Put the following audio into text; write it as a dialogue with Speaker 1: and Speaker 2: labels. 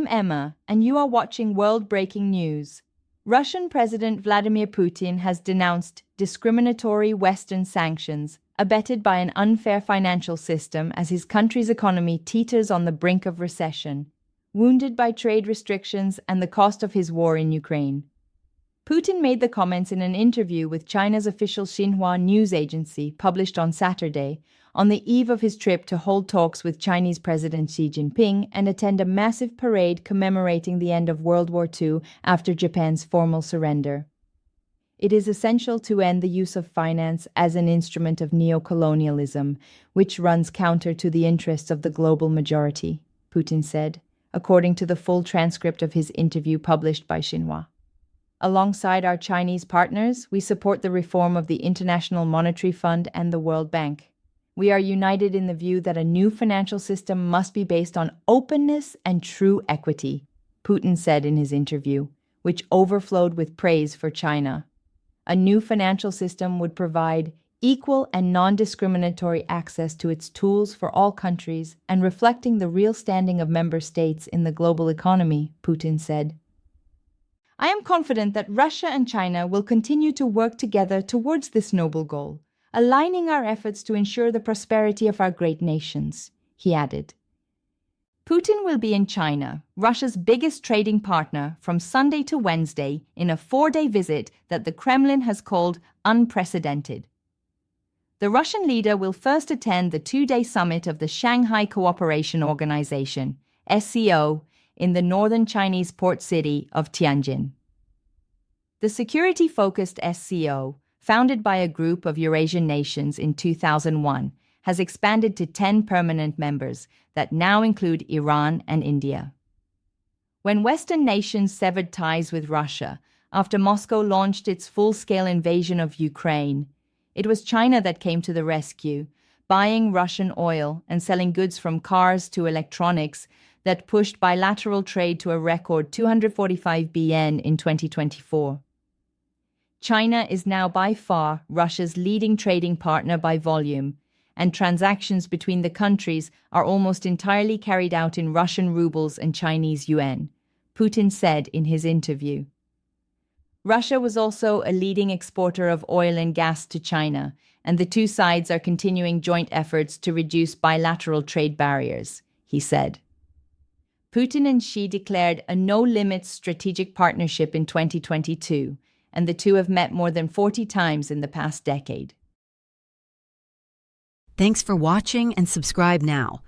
Speaker 1: I'm Emma, and you are watching World Breaking News. Russian President Vladimir Putin has denounced discriminatory Western sanctions, abetted by an unfair financial system as his country's economy teeters on the brink of recession, wounded by trade restrictions and the cost of his war in Ukraine. Putin made the comments in an interview with China's official Xinhua news agency published on Saturday, on the eve of his trip to hold talks with Chinese President Xi Jinping and attend a massive parade commemorating the end of World War II after Japan's formal surrender. It is essential to end the use of finance as an instrument of neo-colonialism, which runs counter to the interests of the global majority, Putin said, according to the full transcript of his interview published by Xinhua. Alongside our Chinese partners, we support the reform of the International Monetary Fund and the World Bank. We are united in the view that a new financial system must be based on openness and true equity, Putin said in his interview, which overflowed with praise for China. A new financial system would provide equal and non-discriminatory access to its tools for all countries and reflecting the real standing of member states in the global economy, Putin said. I am confident that Russia and China will continue to work together towards this noble goal, aligning our efforts to ensure the prosperity of our great nations, he added. Putin will be in China, Russia's biggest trading partner, from Sunday to Wednesday in a 4-day visit that the Kremlin has called unprecedented. The Russian leader will first attend the 2-day summit of the Shanghai Cooperation Organization, SCO, in the northern Chinese port city of Tianjin. The security-focused SCO, founded by a group of Eurasian nations in 2001, has expanded to 10 permanent members that now include Iran and India. When Western nations severed ties with Russia after Moscow launched its full-scale invasion of Ukraine, it was China that came to the rescue, buying Russian oil and selling goods from cars to electronics that pushed bilateral trade to a record 245 billion in 2024. China is now by far Russia's leading trading partner by volume, and transactions between the countries are almost entirely carried out in Russian rubles and Chinese yuan, Putin said in his interview. Russia was also a leading exporter of oil and gas to China, and the two sides are continuing joint efforts to reduce bilateral trade barriers, he said. Putin and Xi declared a no-limits strategic partnership in 2022, and the two have met more than 40 times in the past decade.
Speaker 2: Thanks for watching and subscribe now.